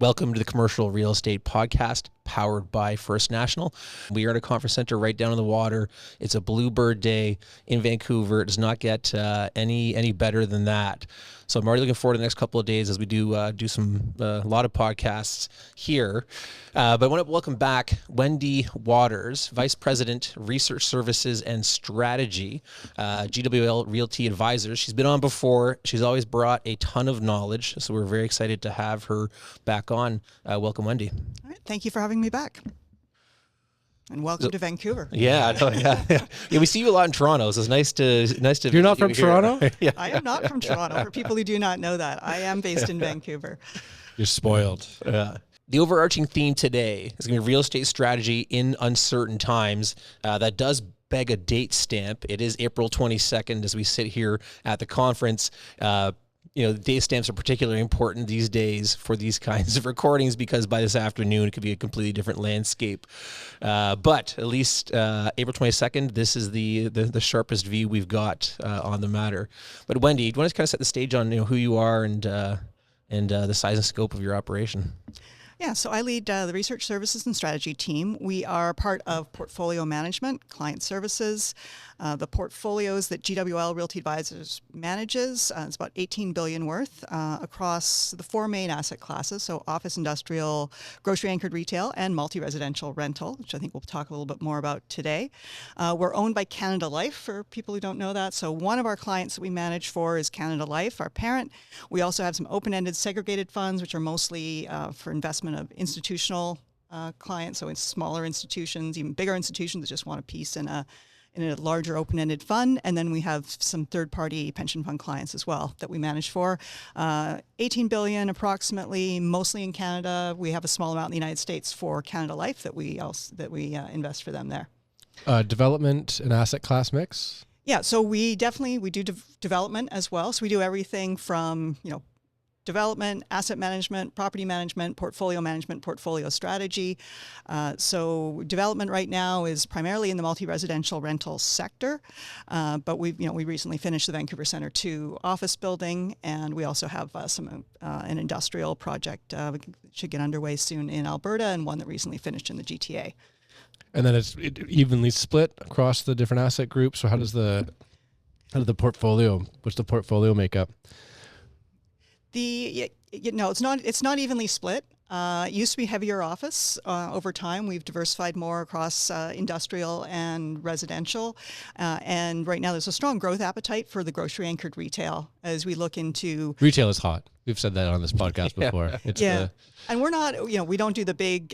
Welcome to the Commercial Real Estate Podcast, powered by First National. We are at a conference center right down on the water. It's a bluebird day in Vancouver. It does not get any better than that. So I'm already looking forward to the next couple of days as we do a lot of podcasts here. But I want to welcome back Wendy Waters, Vice President, Research Services and Strategy, GWL Realty Advisors. She's been on before. She's always brought a ton of knowledge, so we're very excited to have her back on. Welcome, Wendy. All right, thank you for having me back. And welcome to Vancouver. Yeah, we see you a lot in Toronto, so it's nice to. You're not from Toronto? Yeah. I am not from Toronto. For people who do not know that, I am based in Vancouver. You're spoiled. The overarching theme today is going to be real estate strategy in uncertain times. That does beg a date stamp. It is April 22nd as we sit here at the conference. Date stamps are particularly important these days for these kinds of recordings because by this afternoon, it could be a completely different landscape. But at least April 22nd, this is the sharpest view we've got on the matter. But Wendy, do you want to kind of set the stage on who you are and the size and scope of your operation? Yeah, so I lead the Research Services and Strategy team. We are part of portfolio management, client services. The portfolios that GWL Realty Advisors manages, it's about $18 billion worth across the four main asset classes, so office, industrial, grocery-anchored retail, and multi-residential rental, which I think we'll talk a little bit more about today. We're owned by Canada Life, for people who don't know that. So one of our clients that we manage for is Canada Life, our parent. We also have some open-ended segregated funds, which are mostly for investment of institutional clients, so in smaller institutions, even bigger institutions that just want a piece in a larger open-ended fund. And then we have some third-party pension fund clients as well that we manage for. 18 billion approximately, mostly in Canada. We have a small amount in the United States for Canada Life that we invest for them there. Development and asset class mix? Yeah, so we do development as well. So we do everything from, development, asset management, property management, portfolio strategy. So development right now is primarily in the multi-residential rental sector, but we recently finished the Vancouver Centre 2 office building, and we also have an industrial project that should get underway soon in Alberta, and one that recently finished in the GTA. And then it's evenly split across the different asset groups. So what's the portfolio makeup? It's not evenly split. It used to be heavier office. Over time, we've diversified more across industrial and residential. And right now, there's a strong growth appetite for the grocery-anchored retail as we look into... Retail is hot. We've said that on this podcast before. And we're not, we don't do the big,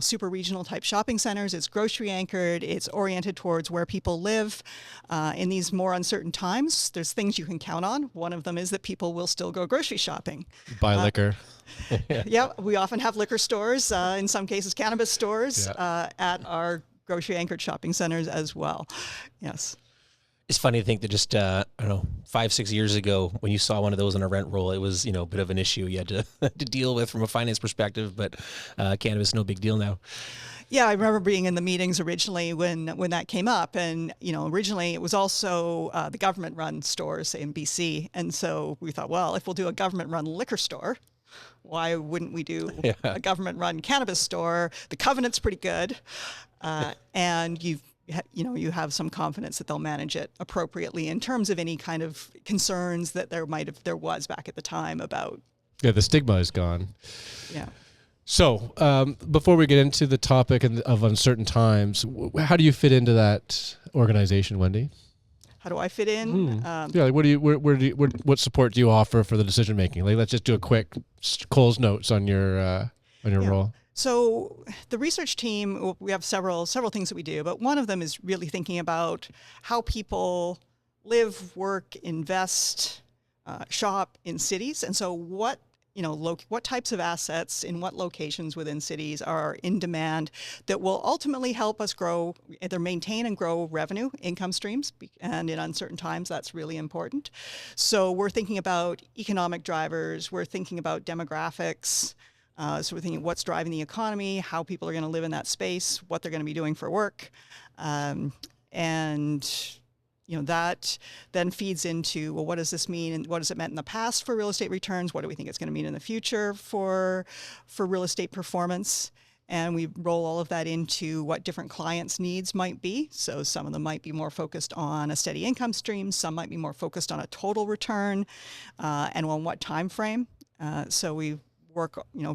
super regional type shopping centers. It's grocery anchored. It's oriented towards where people live. In these more uncertain times, there's things you can count on. One of them is that people will still go grocery shopping. Buy liquor. Yeah, we often have liquor stores, in some cases cannabis stores, at our grocery anchored shopping centers as well. Yes. It's funny to think that just, 5-6 years ago, when you saw one of those on a rent roll, it was, a bit of an issue you had to deal with from a finance perspective, but cannabis, no big deal now. Yeah, I remember being in the meetings originally when that came up, and originally it was also the government-run stores in BC, and so we thought, well, if we'll do a government-run liquor store, why wouldn't we do a government-run cannabis store? The covenant's pretty good, and you have some confidence that they'll manage it appropriately in terms of any kind of concerns that there was back at the time about. Yeah, the stigma is gone. Yeah. So before we get into the topic of uncertain times, how do you fit into that organization, Wendy? How do I fit in? What support do you offer for the decision making? Let's just do a quick Cole's notes on your role. So the research team, we have several things that we do, but one of them is really thinking about how people live, work, invest, shop in cities. And so what types of assets in what locations within cities are in demand that will ultimately help us grow, either maintain and grow revenue, income streams, and in uncertain times, that's really important. So we're thinking about economic drivers, we're thinking about demographics, so we're thinking what's driving the economy, how people are going to live in that space, what they're going to be doing for work, and that then feeds into, well, what does this mean, and what has it meant in the past for real estate returns? What do we think it's going to mean in the future for real estate performance? And we roll all of that into what different clients' needs might be. So some of them might be more focused on a steady income stream. Some might be more focused on a total return, and on what time frame. So we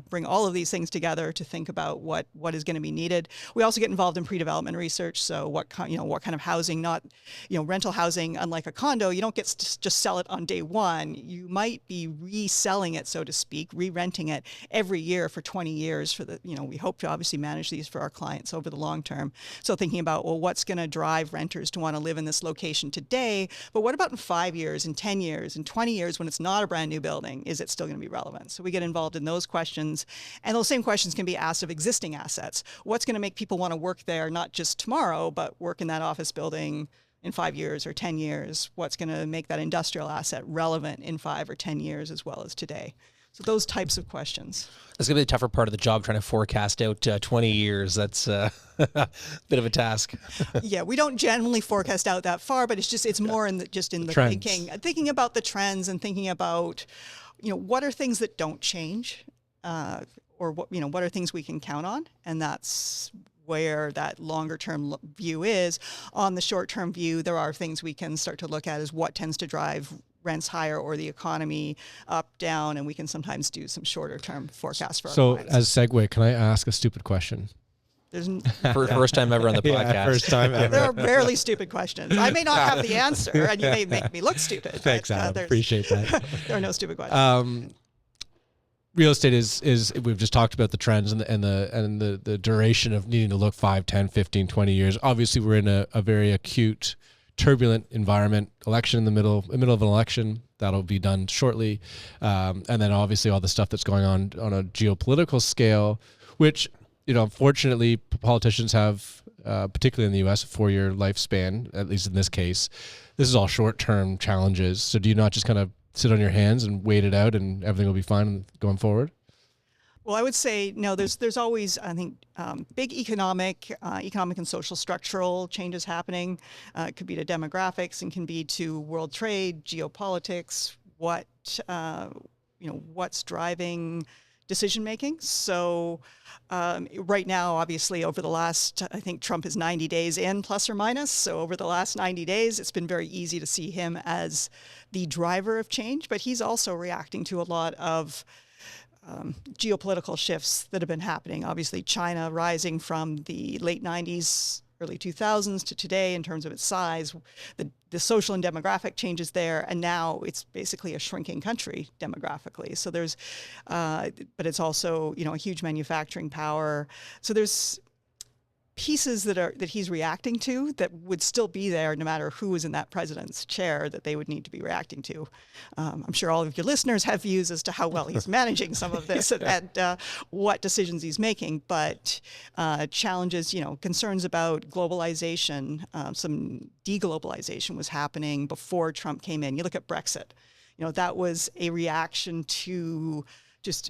bring all of these things together to think about what is going to be needed. We also get involved in pre-development research. So what kind of housing, not, rental housing, unlike a condo, you don't get to just sell it on day one. You might be reselling it, so to speak, re-renting it every year for 20 years for the, we hope to obviously manage these for our clients over the long term. So thinking about, well, what's going to drive renters to want to live in this location today, but what about in 5 years, in 10 years, in 20 years when it's not a brand new building? Is it still going to be relevant? So we get involved in those questions. And those same questions can be asked of existing assets. What's going to make people want to work there, not just tomorrow, but work in that office building in 5 years or 10 years? What's going to make that industrial asset relevant in 5 or 10 years as well as today? So those types of questions. That's going to be the tougher part of the job, trying to forecast out 20 years. That's a bit of a task. Yeah, we don't generally forecast out that far, but it's more in the trends. thinking about the trends and thinking about, what are things that don't change, or what are things we can count on, and that's where that longer term view is. On the short term view, there are things we can start to look at as what tends to drive rents higher or the economy up, down, and we can sometimes do some shorter term forecasts for our clients. So as segue, can I ask a stupid question? There's First time ever on the podcast. Yeah, first time ever. There are rarely stupid questions. I may not have the answer, and you may make me look stupid. Thanks, Adam. Appreciate that. There are no stupid questions. Real estate is we've just talked about the trends and the duration of needing to look 5, 10, 15, 20 years. Obviously, we're in a very acute, turbulent environment. Election in the middle of an election. That'll be done shortly. And then obviously all the stuff that's going on a geopolitical scale, which, unfortunately, politicians have, particularly in the U.S., a 4-year lifespan, at least in this case. This is all short-term challenges. So do you not just kind of sit on your hands and wait it out and everything will be fine going forward? Well, I would say, no, there's always, I think, big economic and social structural changes happening. It could be to demographics and can be to world trade, geopolitics, what's driving decision making. So right now, obviously, over the last, I think Trump is 90 days in, plus or minus. So over the last 90 days, it's been very easy to see him as the driver of change, but he's also reacting to a lot of geopolitical shifts that have been happening. Obviously, China rising from the late 90s, early 2000s to today in terms of its size, the social and demographic changes there, and now it's basically a shrinking country demographically. So there's, but it's also, a huge manufacturing power. So there's pieces that he's reacting to that would still be there no matter who is in that president's chair that they would need to be reacting to. I'm sure all of your listeners have views as to how well he's managing some of this and what decisions he's making, but challenges, concerns about globalization, some deglobalization was happening before Trump came in. You look at Brexit, that was a reaction to just,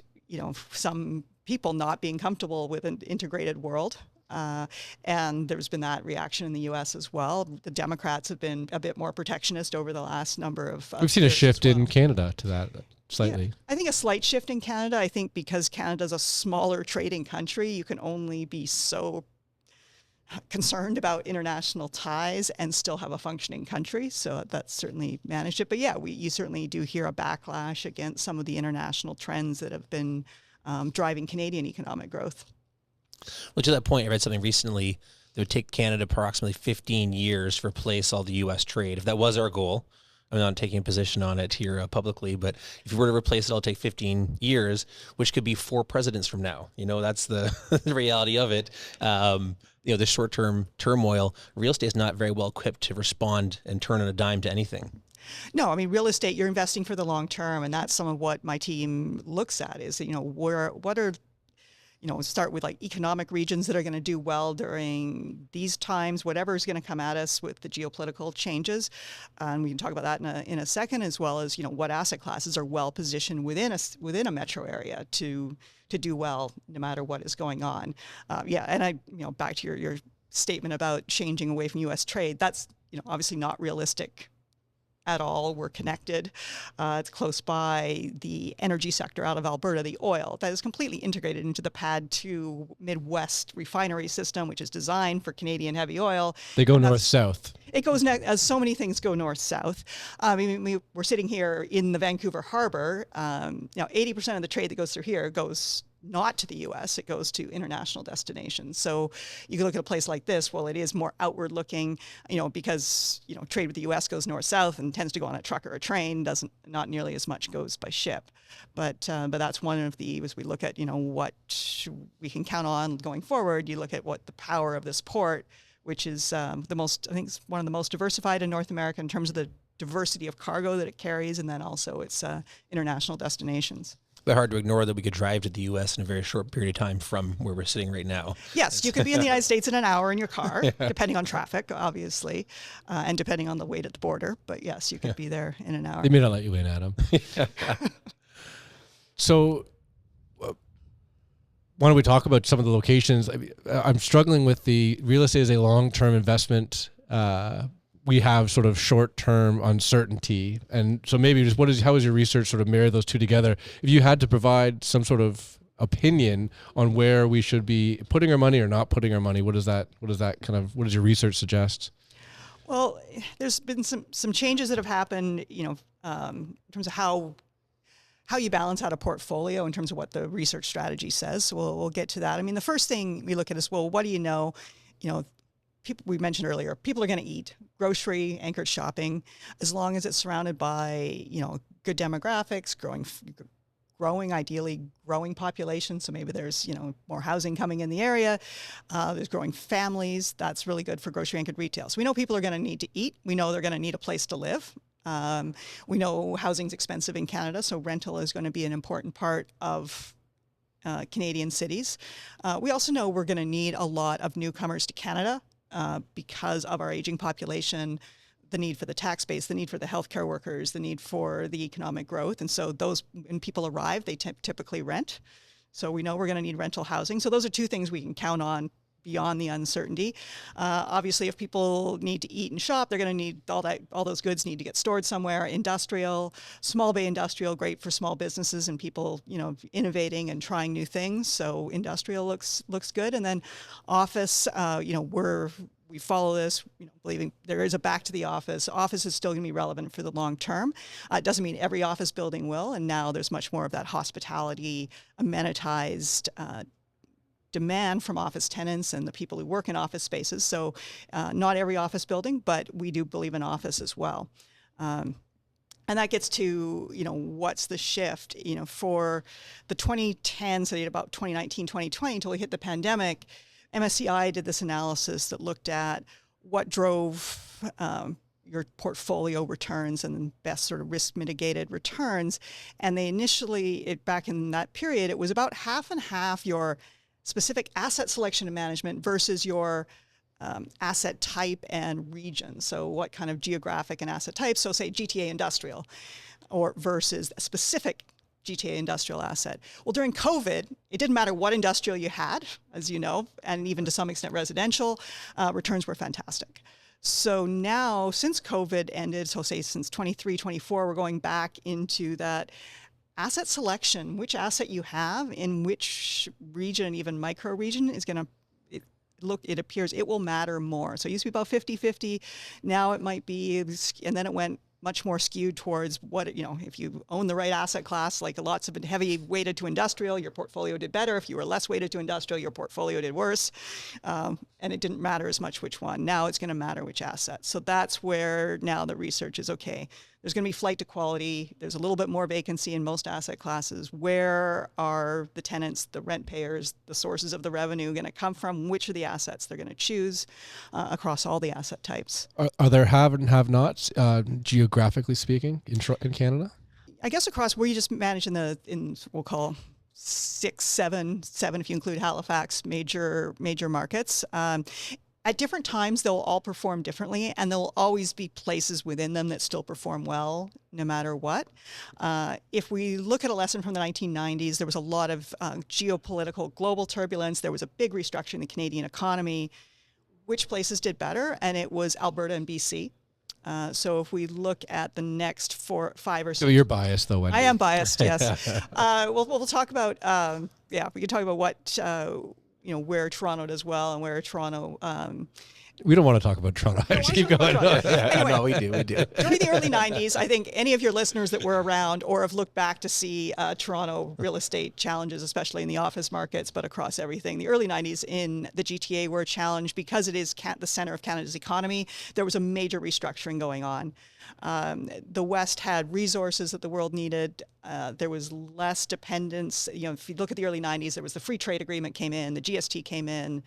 some people not being comfortable with an integrated world. And there's been that reaction in the U.S. as well. The Democrats have been a bit more protectionist over the last number of We've seen a shift in Canada to that slightly. Yeah, I think a slight shift in Canada. I think because Canada's a smaller trading country, you can only be so concerned about international ties and still have a functioning country. So that's certainly managed it. But yeah, you certainly do hear a backlash against some of the international trends that have been driving Canadian economic growth. Well, to that point, I read something recently that would take Canada approximately 15 years to replace all the U.S. trade. If that was our goal, I'm not taking a position on it here publicly, but if you were to replace it, it'll take 15 years, which could be 4 presidents from now. That's the, the reality of it. The short-term turmoil, real estate is not very well equipped to respond and turn on a dime to anything. No, I mean, real estate, you're investing for the long term, and that's some of what my team looks at is, start with like economic regions that are going to do well during these times, whatever is going to come at us with the geopolitical changes. And we can talk about that in a second, as well as, what asset classes are well positioned within a metro area to do well, no matter what is going on. And back to your statement about changing away from U.S. trade, that's obviously not realistic at all. We're connected. It's close by. The energy sector out of Alberta, the oil, that is completely integrated into the PADD 2 Midwest refinery system, which is designed for Canadian heavy oil. They go north-south. It goes, as so many things go north-south. We're sitting here in the Vancouver harbor. 80% of the trade that goes through here goes not to the U.S., it goes to international destinations. So you can look at a place like this, well, it is more outward looking, because, trade with the U.S. goes north-south and tends to go on a truck or a train, not nearly as much goes by ship. But that's one of the, as we look at, what we can count on going forward, you look at what the power of this port, which is I think it's one of the most diversified in North America in terms of the diversity of cargo that it carries, and then also its international destinations. They're hard to ignore that we could drive to the U.S. in a very short period of time from where we're sitting right now. Yes, you could be in the United States in an hour in your car, depending on traffic, obviously, and depending on the wait at the border. But yes, you could be there in an hour. They may not let you in, Adam. So why don't we talk about some of the locations? I'm struggling with the real estate as a long-term investment. We have sort of short-term uncertainty. And so maybe just how is your research sort of marry those two together? If you had to provide some sort of opinion on where we should be putting our money or not putting our money, what does your research suggest? Well, there's been some changes that have happened, in terms of how you balance out a portfolio in terms of what the research strategy says. So we'll get to that. The first thing we look at is, well, what do you know? People, we mentioned earlier, people are going to eat grocery anchored shopping as long as it's surrounded by, good demographics, ideally growing population. So maybe there's, more housing coming in the area. There's growing families. That's really good for grocery anchored retail. So we know people are going to need to eat. We know they're going to need a place to live. We know housing's expensive in Canada, so rental is going to be an important part of Canadian cities. We also know we're going to need a lot of newcomers to Canada because of our aging population, the need for the tax base, the need for the healthcare workers, the need for the economic growth. And so when people arrive, they typically rent. So we know we're going to need rental housing. So those are two things we can count on beyond the uncertainty. Obviously, if people need to eat and shop, they're going to need all those goods need to get stored somewhere. Industrial, small bay industrial, great for small businesses and people, innovating and trying new things. So industrial looks good. And then office, we follow this, believing there is a back to the office. Office is still going to be relevant for the long term. It doesn't mean every office building will. And now there's much more of that hospitality, amenitized demand from office tenants and the people who work in office spaces. So not every office building, but we do believe in office as well. And that gets to, what's the shift, for the 2010s, so about 2019, 2020, until we hit the pandemic. MSCI did this analysis that looked at what drove your portfolio returns and best sort of risk mitigated returns. And they initially, back in that period, it was about half and half your specific asset selection and management versus your asset type and region. So what kind of geographic and asset type? So say GTA industrial or versus a specific GTA industrial asset. Well, during COVID, it didn't matter what industrial you had, as you know, and even to some extent residential, returns were fantastic. So now, since COVID ended, so say since 23, 24, we're going back into that asset selection, which asset you have in which region, even micro region, is going to it appears it will matter more. So it used to be about 50-50. Now it might be, and then it went much more skewed towards what, if you own the right asset class, like lots of it heavy weighted to industrial, your portfolio did better. If you were less weighted to industrial, your portfolio did worse. And it didn't matter as much which one. Now it's going to matter which asset. So that's where now the research is okay. There's going to be flight to quality. There's a little bit more vacancy in most asset classes. Where are the tenants, the rent payers, the sources of the revenue going to come from? Which are the assets they're going to choose across all the asset types? Are there have and have nots, geographically speaking, in Canada? I guess across where you just manage in we'll call 6, 7 if you include Halifax, major markets. At different times, they'll all perform differently, and there'll always be places within them that still perform well, no matter what. If we look at a lesson from the 1990s, there was a lot of geopolitical global turbulence. There was a big restructuring in the Canadian economy. which places did better, and it was Alberta and BC. So if we look at the next 4, 5, or 6, So you're biased, though, Wendy. I am biased. Yes. We'll talk about we can talk about what where Toronto does well and where Toronto. We don't want to talk about Toronto. Keep going. Anyway, No, we do. during the early 90s, I think any of your listeners that were around or have looked back to see Toronto real estate challenges, especially in the office markets, but across everything. The early 90s in the GTA were a challenge because it is the center of Canada's economy. There was a major restructuring going on. The West had resources that the world needed. There was less dependence. If you look at the early 90s, there was the free trade agreement came in, the GST came in.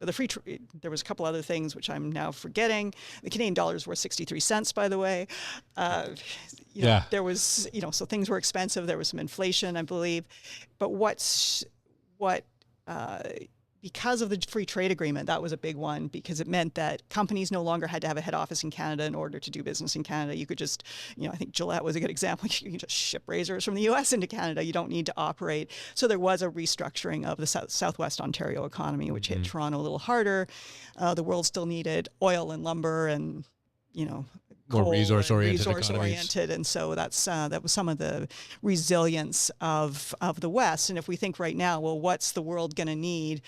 There was a couple other things which I'm now forgetting. The Canadian dollar is worth 63 cents, by the way. There was, so things were expensive. There was some inflation, I believe. But because of the free trade agreement, that was a big one because it meant that companies no longer had to have a head office in Canada in order to do business in Canada. You could just, I think Gillette was a good example. You can just ship razors from the U.S. into Canada. You don't need to operate. So there was a restructuring of the Southwest Ontario economy, which hit Toronto a little harder. The world still needed oil and lumber and, more resource-oriented and so that was some of the resilience of the West. And if we think right now, well, what's the world going to need?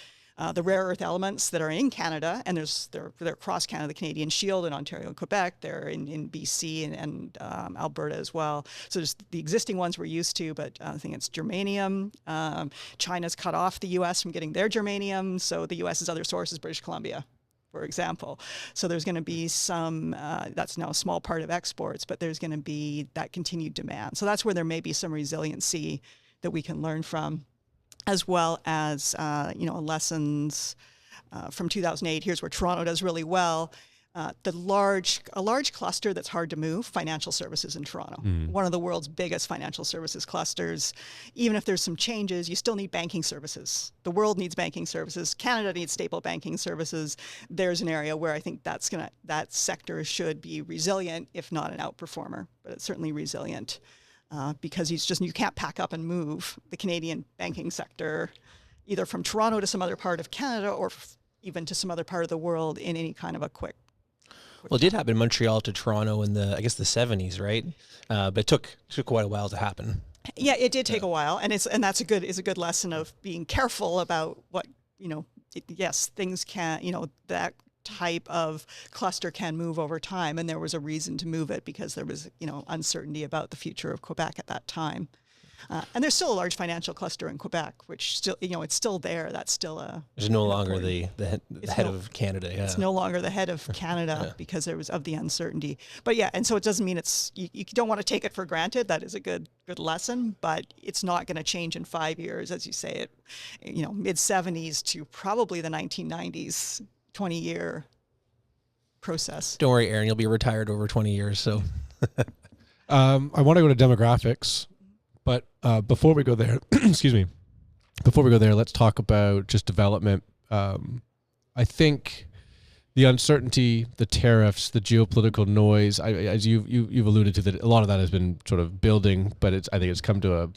The rare earth elements that are in Canada, and they're across Canada, the Canadian Shield in Ontario and Quebec, they're in BC and Alberta as well. So there's the existing ones we're used to, but I think it's germanium. China's cut off the U.S. from getting their germanium, so the U.S.'s other source is British Columbia, for example. So there's going to be some, that's now a small part of exports, but there's going to be that continued demand. So that's where there may be some resiliency that we can learn from, as well as, lessons from 2008. Here's where Toronto does really well. A large cluster that's hard to move, financial services in Toronto. One of the world's biggest financial services clusters. Even if there's some changes, you still need banking services. The world needs banking services. Canada needs stable banking services. There's an area where I think that sector should be resilient, if not an outperformer, but it's certainly resilient. Because you can't pack up and move the Canadian banking sector either from Toronto to some other part of Canada or even to some other part of the world in any kind of a quick. Well, it did happen in Montreal to Toronto in the 70s, right? But it took quite a while to happen. Yeah, it did take a while, and that's a good lesson of being careful about what yes, things can that type of cluster can move over time, and there was a reason to move it because there was uncertainty about the future of Quebec at that time. And there's still a large financial cluster in Quebec, which still, it's still there. That's still There's no longer the head of Canada. Yeah. It's no longer the head of Canada because there was of the uncertainty. But yeah, and so it doesn't mean you don't want to take it for granted. That is a good lesson, but it's not going to change in 5 years, as you say it. Mid 70s to probably the 1990s, 20-year process. Don't worry, Aaron. You'll be retired over 20 years. So, I want to go to demographics. But before we go there, let's talk about just development. I think the uncertainty, the tariffs, the geopolitical noise, as you've alluded to, that a lot of that has been sort of building, but I think it's come to a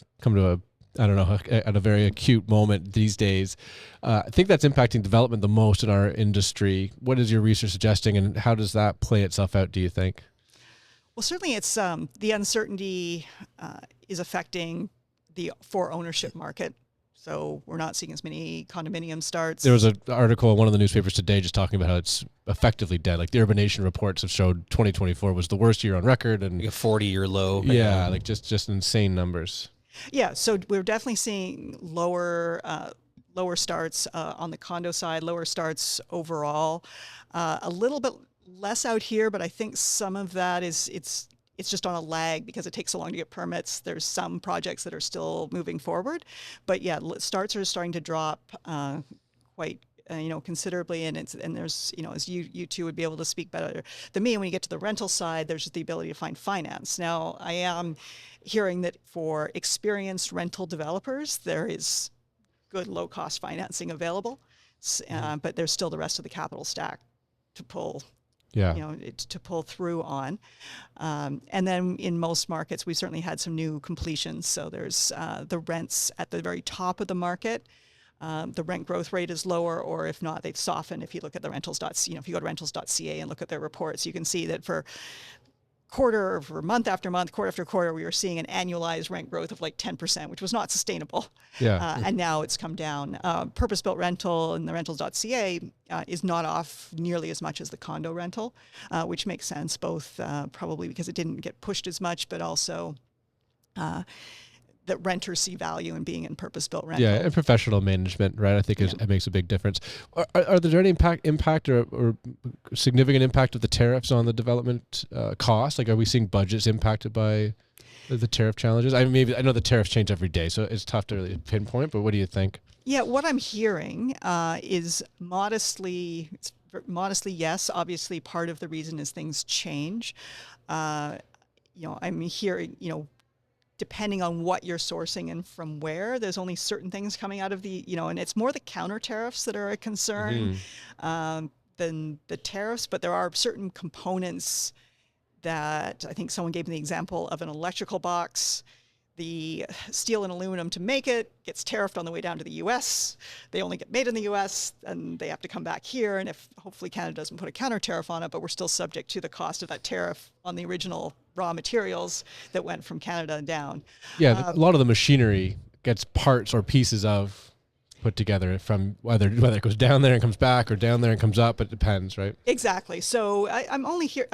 I don't know, at a very acute moment these days. I think that's impacting development the most in our industry. What is your research suggesting, and how does that play itself out, do you think? Well, certainly it's the uncertainty is affecting the for ownership market. So we're not seeing as many condominium starts. There was an article in one of the newspapers today just talking about how it's effectively dead. Like the Urbanation reports have showed 2024 was the worst year on record, and like a 40-year low. Yeah, like just insane numbers. Yeah, so we're definitely seeing lower starts on the condo side, lower starts overall. A little bit less out here, but I think some of that is it's just on a lag because it takes so long to get permits. There's some projects that are still moving forward, but yeah, starts are starting to drop quite considerably, and there's as you two would be able to speak better than me. When you get to the rental side, there's just the ability to find finance. Now, I am hearing that for experienced rental developers, there is good low-cost financing available, but there's still the rest of the capital stack to pull. To pull through on. And then in most markets, we certainly had some new completions. So there's the rents at the very top of the market the rent growth rate is lower, or if not, they've softened. If you look at the if you go to rentals.ca and look at their reports, you can see that for month after month, quarter after quarter, we were seeing an annualized rent growth of like 10%, which was not sustainable. Yeah. And now it's come down. Purpose-built rental in the rentals.ca is not off nearly as much as the condo rental, which makes sense, both probably because it didn't get pushed as much, but also that renters see value in being in purpose-built rental. Yeah, and professional management, right? I think it makes a big difference. Are there any impact or significant impact of the tariffs on the development cost? Like, are we seeing budgets impacted by the tariff challenges? I know the tariffs change every day, so it's tough to really pinpoint. But what do you think? Yeah, what I'm hearing is modestly, yes. Obviously, part of the reason is things change. I'm hearing, depending on what you're sourcing and from where, there's only certain things coming out of and it's more the counter tariffs that are a concern than the tariffs, but there are certain components that I think someone gave me the example of an electrical box. The steel and aluminum to make it gets tariffed on the way down to the U.S. They only get made in the U.S. and they have to come back here. And if hopefully Canada doesn't put a counter tariff on it, but we're still subject to the cost of that tariff on the original raw materials that went from Canada down. Yeah, a lot of the machinery gets parts or pieces of put together from whether it goes down there and comes back or down there and comes up. It depends, right? Exactly. So I'm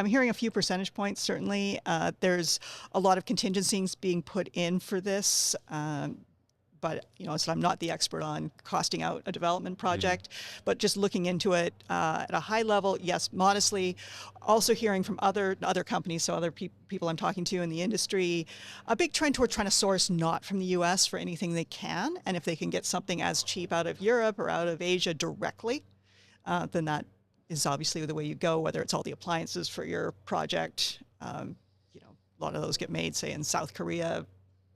hearing a few percentage points. Certainly, there's a lot of contingencies being put in for this. But so I'm not the expert on costing out a development project, but just looking into it at a high level, yes, modestly. Also hearing from other companies, so other people I'm talking to in the industry, a big trend toward trying to source not from the U.S. for anything they can, and if they can get something as cheap out of Europe or out of Asia directly, then that is obviously the way you go. Whether it's all the appliances for your project, a lot of those get made, say in South Korea,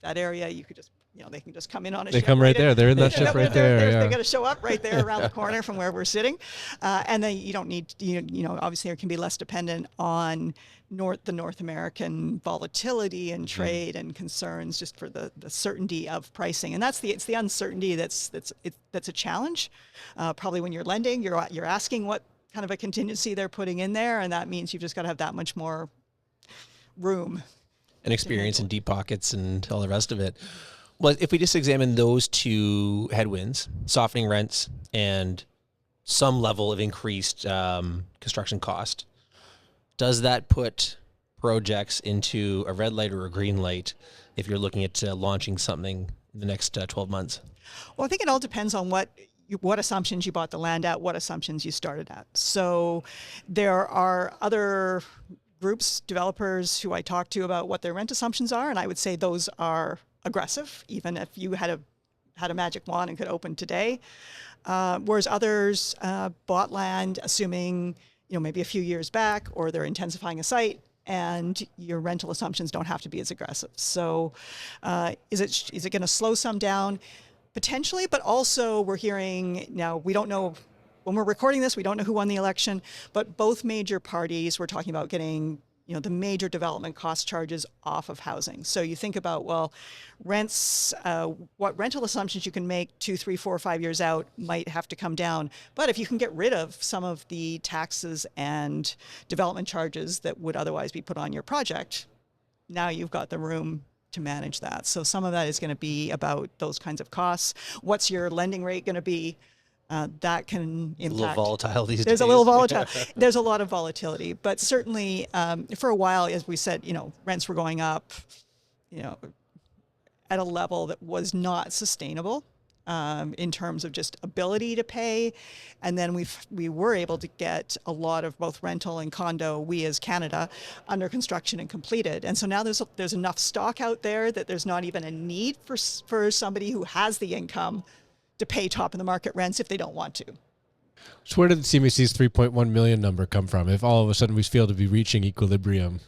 that area, you could just. They can just come in on a ship. They come right there. They're in that ship right there. They're going to show up right there around the corner from where we're sitting. And then you don't need, obviously it can be less dependent on the North American volatility and trade and concerns just for the certainty of pricing. And it's the uncertainty that's a challenge. Probably when you're lending, you're asking what kind of a contingency they're putting in there. And that means you've just got to have that much more room. And experience and deep pockets and all the rest of it. Well, if we just examine those two headwinds, softening rents and some level of increased construction cost, does that put projects into a red light or a green light if you're looking at launching something in the next 12 months? Well, I think it all depends on what assumptions you bought the land at, what assumptions you started at. So there are other groups, developers who I talk to about what their rent assumptions are, and I would say those are aggressive, even if you had a magic wand and could open today. Whereas others bought land assuming, maybe a few years back, or they're intensifying a site, and your rental assumptions don't have to be as aggressive. So is it going to slow some down? Potentially, but also we're hearing now, we don't know, when we're recording this, we don't know who won the election, but both major parties were talking about getting the major development cost charges off of housing. So you think about, well, rents, what rental assumptions you can make 2, 3, 4, 5 years out might have to come down. But if you can get rid of some of the taxes and development charges that would otherwise be put on your project, now you've got the room to manage that. So some of that is going to be about those kinds of costs. What's your lending rate going to be? That can impact. A little volatile these days. There's a little volatile. There's a lot of volatility, but certainly for a while, as we said, rents were going up, at a level that was not sustainable in terms of just ability to pay. And then we were able to get a lot of both rental and condo, we as Canada, under construction and completed. And so now there's enough stock out there that there's not even a need for somebody who has the income to pay top of the market rents if they don't want to. So where did the CMHC's 3.1 million number come from if all of a sudden we feel to be reaching equilibrium?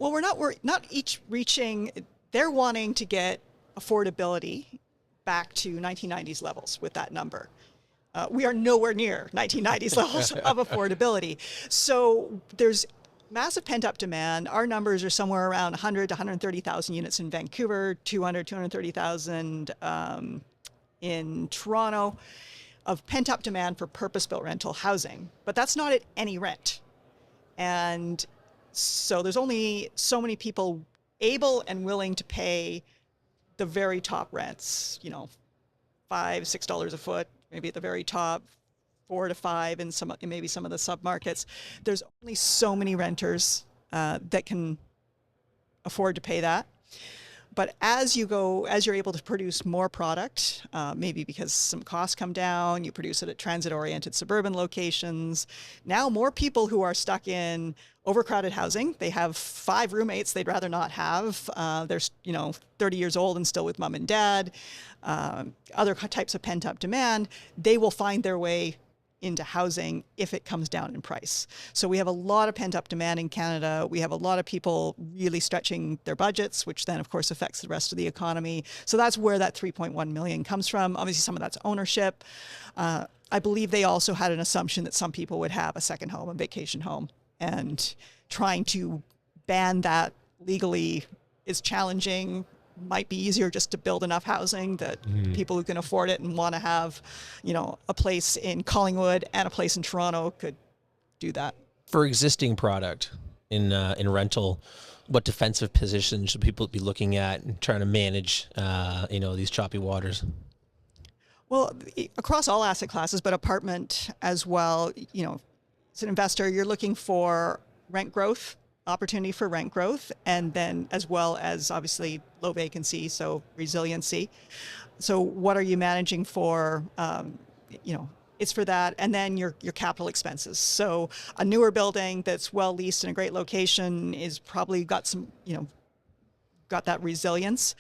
Well, we're not each reaching, they're wanting to get affordability back to 1990s levels with that number. We are nowhere near 1990s levels of affordability. So there's massive pent-up demand. Our numbers are somewhere around 100 to 130,000 units in Vancouver, 230,000 in Toronto of pent-up demand for purpose-built rental housing, but that's not at any rent. And so there's only so many people able and willing to pay the very top rents, you know, $5-6 a foot, maybe at the very top, 4 to 5 in maybe some of the submarkets. There's only so many renters that can afford to pay that. But as you're able to produce more product, maybe because some costs come down, you produce it at transit-oriented suburban locations. Now more people who are stuck in overcrowded housing, they have 5 roommates they'd rather not have. They're 30 years old and still with mom and dad. Other types of pent-up demand, they will find their way into housing if it comes down in price. So we have a lot of pent-up demand in Canada. We have a lot of people really stretching their budgets, which then of course affects the rest of the economy. So that's where that 3.1 million comes from. Obviously some of that's ownership. I believe they also had an assumption that some people would have a second home, a vacation home, and trying to ban that legally is challenging. Might be easier just to build enough housing that people who can afford it and want to have, a place in Collingwood and a place in Toronto could do that. For existing product in rental, what defensive positions should people be looking at and trying to manage, these choppy waters? Well, across all asset classes, but apartment as well, as an investor, you're looking for rent growth, opportunity for rent growth, and then as well as obviously low vacancy, so resiliency. So what are you managing for? It's for that, and then your capital expenses. So a newer building that's well leased in a great location is probably got some, got that resilience.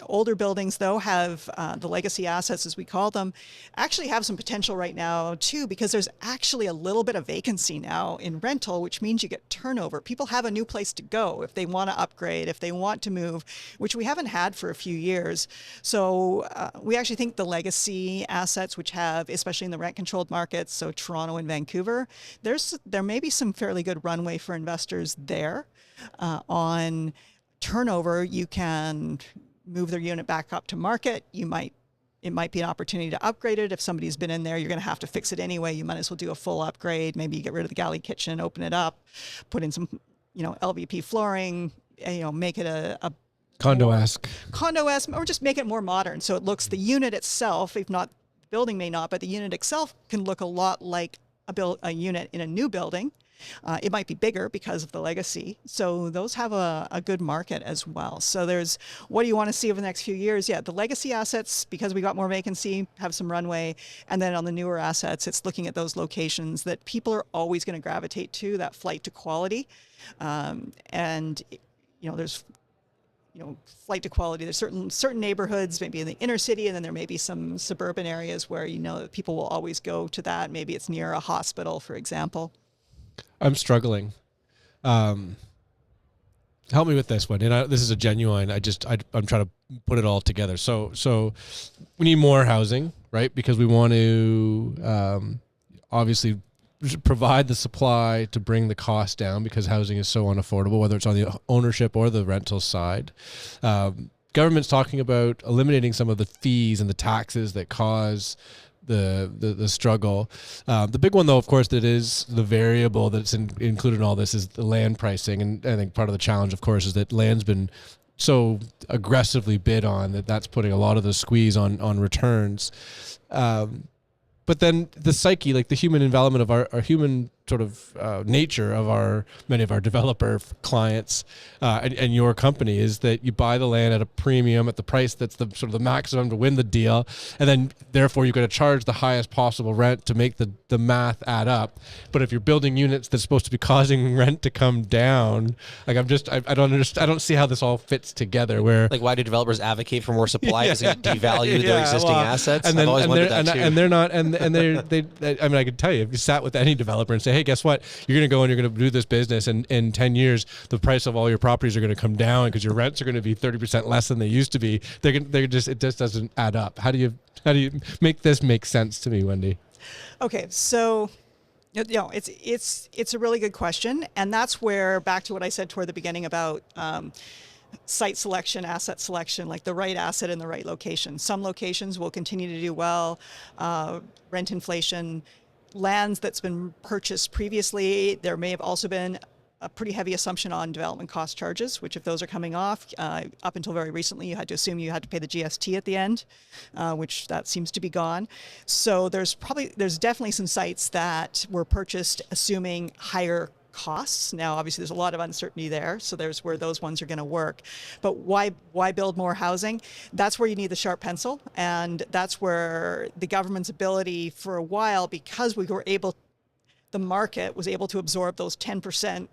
Older buildings, though, have the legacy assets, as we call them, actually have some potential right now, too, because there's actually a little bit of vacancy now in rental, which means you get turnover. People have a new place to go if they want to upgrade, if they want to move, which we haven't had for a few years. So we actually think the legacy assets, which have, especially in the rent-controlled markets, so Toronto and Vancouver, there may be some fairly good runway for investors there on turnover. You can move their unit back up to market. It might be an opportunity to upgrade it. If somebody's been in there, you're going to have to fix it anyway. You might as well do a full upgrade. Maybe you get rid of the galley kitchen, open it up, put in some, LVP flooring, make it a Condo-esque, or just make it more modern. So it looks, the unit itself, if not, the building may not, but the unit itself can look a lot like a unit in a new building. It might be bigger because of the legacy. So those have a good market as well. So what do you want to see over the next few years? Yeah, the legacy assets, because we got more vacancy, have some runway. And then on the newer assets, it's looking at those locations that people are always going to gravitate to, that flight to quality. There's flight to quality. There's certain neighborhoods, maybe in the inner city, and then there may be some suburban areas where that people will always go to that. Maybe it's near a hospital, for example. I'm struggling. Help me with this one. And this is a genuine, I'm trying to put it all together. So we need more housing, right? Because we want to obviously provide the supply to bring the cost down, because housing is so unaffordable, whether it's on the ownership or the rental side. Government's talking about eliminating some of the fees and the taxes that cause the struggle. The big one, though, of course, that is the variable that's included in all this is the land pricing. And I think part of the challenge, of course, is that land's been so aggressively bid on that's putting a lot of the squeeze on returns. But then the psyche, like the human environment of our human sort of nature of many of our developer clients and your company is that you buy the land at a premium at the price that's the sort of the maximum to win the deal, and then therefore you're going to charge the highest possible rent to make the math add up. But if you're building units that's supposed to be causing rent to come down, like I don't understand. I don't see how this all fits together. Where like, why do developers advocate for more supply? Because they devalue their existing assets. And then, I've always wondered that too. And they're not. And they. I mean, I could tell you if you sat with any developer and say, hey, guess what? You're going to go and you're going to do this business, and in 10 years, the price of all your properties are going to come down because your rents are going to be 30% less than they used to be. It just doesn't add up. How do you make this make sense to me, Wendy? Okay, so it's a really good question, and that's where, back to what I said toward the beginning about site selection, asset selection, like the right asset in the right location. Some locations will continue to do well. Rent inflation, lands that's been purchased previously, there may have also been a pretty heavy assumption on development cost charges, which if those are coming off, up until very recently, you had to assume you had to pay the GST at the end, which that seems to be gone. So there's definitely some sites that were purchased assuming higher costs. Now, obviously, there's a lot of uncertainty there, so there's where those ones are going to work. But why build more housing? That's where you need the sharp pencil, and that's where the government's ability for a while, because the market was able to absorb those 10%,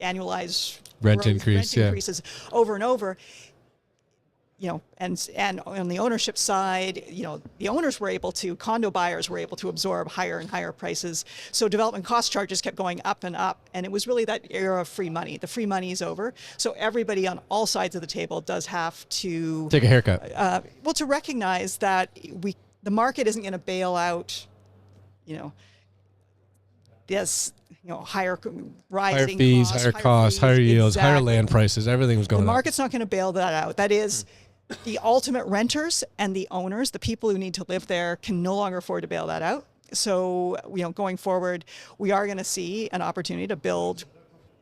annualized rent increases over and over. And on the ownership side, the owners were able to, condo buyers were able to absorb higher and higher prices. So development cost charges kept going up and up. And it was really that era of free money. The free money is over. So everybody on all sides of the table does have to take a haircut. To recognize that the market isn't going to bail out, this, higher rising fees, costs, higher costs, fees, higher yields, exactly. higher land prices. Everything was going The up. market's not going to bail that out. That is, the ultimate renters and the owners, the people who need to live there, can no longer afford to bail that out. So, going forward, we are going to see an opportunity to build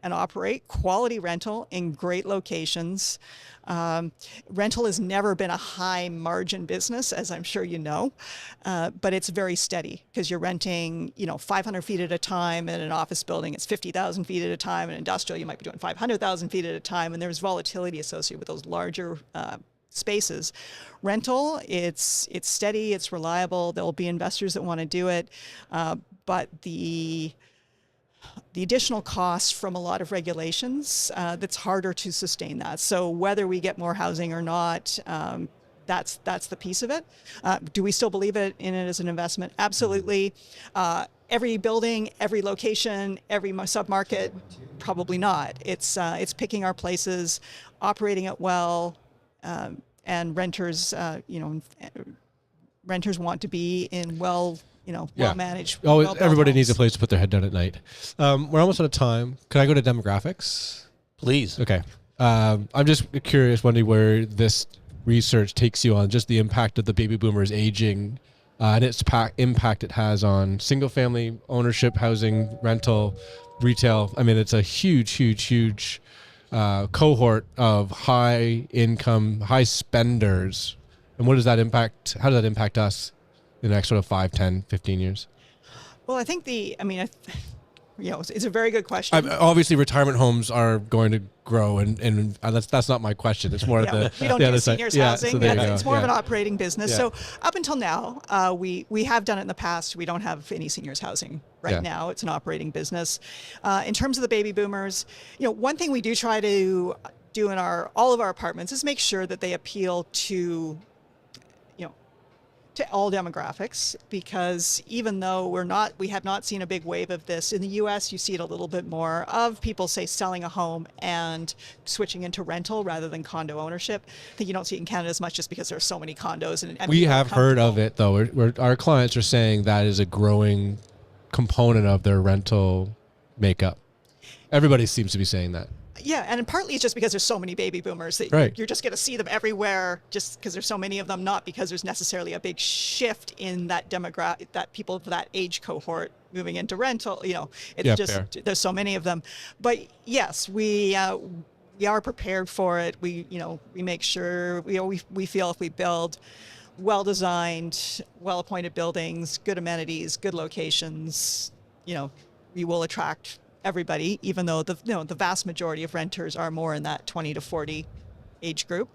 and operate quality rental in great locations. Rental has never been a high margin business, as I'm sure you know, but it's very steady because you're renting, 500 feet at a time. In an office building, it's 50,000 feet at a time. In industrial, you might be doing 500,000 feet at a time, and there's volatility associated with those larger spaces. Rental, it's steady, it's reliable. There'll be investors that want to do it, but the additional costs from a lot of regulations, that's harder to sustain that. So whether we get more housing or not, that's the piece of it. Do we still believe in it as an investment? Absolutely. Every building, every location, every submarket, probably not. It's picking our places, operating it well, and renters, renters want to be in well managed. Everybody needs a place to put their head down at night. We're almost out of time. Can I go to demographics? Please. Okay. I'm just curious, Wendy, where this research takes you on just the impact of the baby boomers aging and its impact it has on single family ownership, housing, rental, retail. I mean, it's a huge cohort of high income, high spenders. And what does that impact? How does that impact us in the next sort of 5, 10, 15 years? Well, I think it's a very good question. Obviously, retirement homes are going to grow, and that's not my question. It's more we don't do seniors housing. So it's more of an operating business. Yeah. So up until now, we have done it in the past. We don't have any seniors housing right now. It's an operating business. In terms of the baby boomers, one thing we do try to do in all of our apartments is make sure that they appeal to all demographics, because even though we have not seen a big wave of this in the U.S., you see it a little bit more of people, say, selling a home and switching into rental rather than condo ownership. I think you don't see it in Canada as much just because there are so many condos. And we have heard of it, though. Our clients are saying that is a growing component of their rental makeup. Everybody seems to be saying that. Yeah, and partly it's just because there's so many baby boomers that you're just going to see them everywhere, just because there's so many of them, not because there's necessarily a big shift in that demographic, that people of that age cohort moving into rental. There's so many of them. But yes, we are prepared for it. We make sure we feel if we build well-designed, well-appointed buildings, good amenities, good locations, we will attract everybody, even though the vast majority of renters are more in that 20 to 40 age group.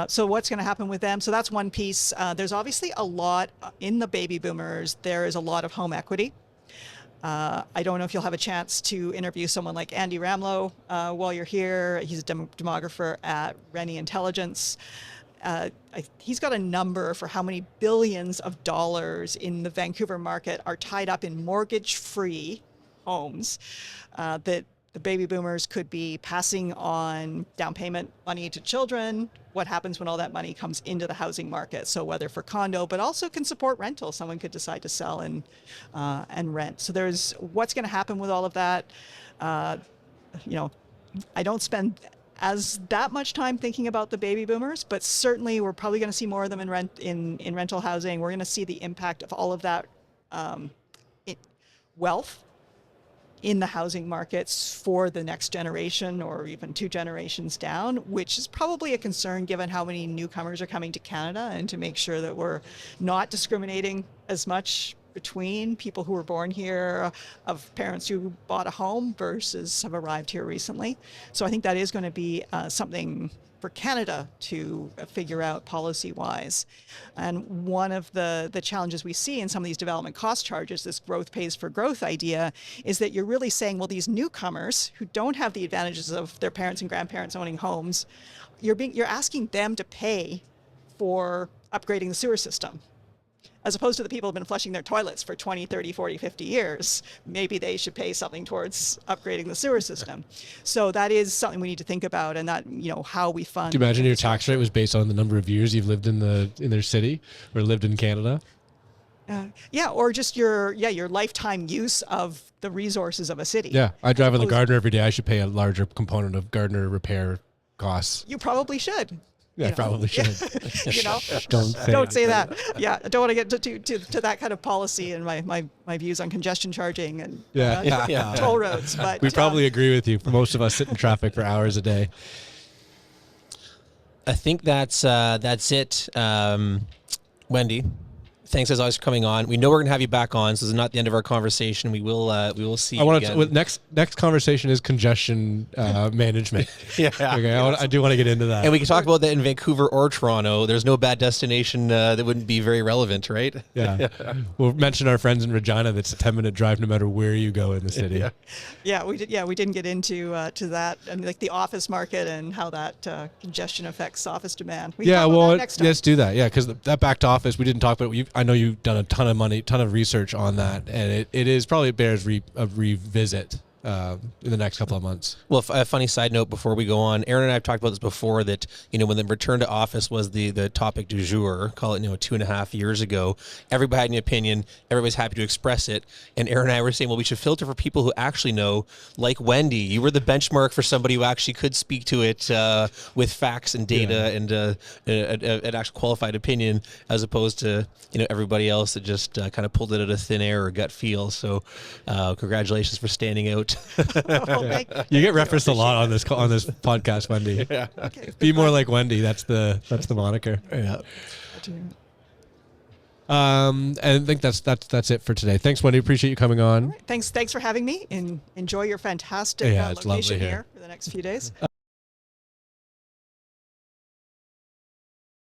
So what's going to happen with them? So that's one piece. There's obviously a lot in the baby boomers. There is a lot of home equity. I don't know if you'll have a chance to interview someone like Andy Ramlow while you're here. He's a demographer at Rennie Intelligence. He's got a number for how many billions of dollars in the Vancouver market are tied up in mortgage-free homes that the baby boomers could be passing on down payment money to children. What happens when all that money comes into the housing market? So whether for condo, but also can support rental. Someone could decide to sell and rent. So there's what's going to happen with all of that. I don't spend as that much time thinking about the baby boomers, but certainly we're probably going to see more of them in rental housing. We're going to see the impact of all of that wealth in the housing markets for the next generation or even 2 generations down, which is probably a concern given how many newcomers are coming to Canada, and to make sure that we're not discriminating as much between people who were born here of parents who bought a home versus have arrived here recently. So I think that is going to be something for Canada to figure out policy-wise. And one of the challenges we see in some of these development cost charges, this growth pays for growth idea, is that you're really saying, well, these newcomers who don't have the advantages of their parents and grandparents owning homes, you're asking them to pay for upgrading the sewer system, as opposed to the people who have been flushing their toilets for 20, 30, 40, 50 years. Maybe they should pay something towards upgrading the sewer system. So that is something we need to think about, and that, how we fund. Do you imagine your tax rate was based on the number of years you've lived in their city or lived in Canada? Yeah, or just your lifetime use of the resources of a city. Yeah, I drive on the Gardiner every day. I should pay a larger component of Gardiner repair costs. You probably should. Yeah, I probably should. Don't say that. Yeah, I don't want to get to that kind of policy and my views on congestion charging and toll roads. But we probably agree with you. Most of us sit in traffic for hours a day. I think that's it. Wendy, thanks as always for coming on. We know we're going to have you back on, so this is not the end of our conversation. We will see you again. Next conversation is congestion management. Yeah. Okay, I do want to get into that. And we can talk about that in Vancouver or Toronto. There's no bad destination that wouldn't be very relevant, right? Yeah. We'll mention our friends in Regina. That's a 10-minute drive no matter where you go in the city. We didn't get into to that, and like the office market and how that congestion affects office demand. Let's do that. Yeah, because that back to office, we didn't talk about. I know you've done a ton of research on that, and it probably bears a revisit in the next couple of months. Well, a funny side note before we go on, Aaron and I have talked about this before, that, when the return to office was the topic du jour, call it, 2.5 years ago, everybody had an opinion, everybody's happy to express it. And Aaron and I were saying, well, we should filter for people who actually know, like Wendy. You were the benchmark for somebody who actually could speak to it with facts and data and an actual qualified opinion, as opposed to, everybody else that just kind of pulled it out of thin air or gut feel. So congratulations for standing out. You get referenced a lot on this podcast, Wendy. Yeah. Okay, be more like Wendy. That's the moniker. Yeah. And I think that's it for today. Thanks, Wendy. Appreciate you coming on. Right. Thanks for having me, and enjoy your fantastic location here for the next few days.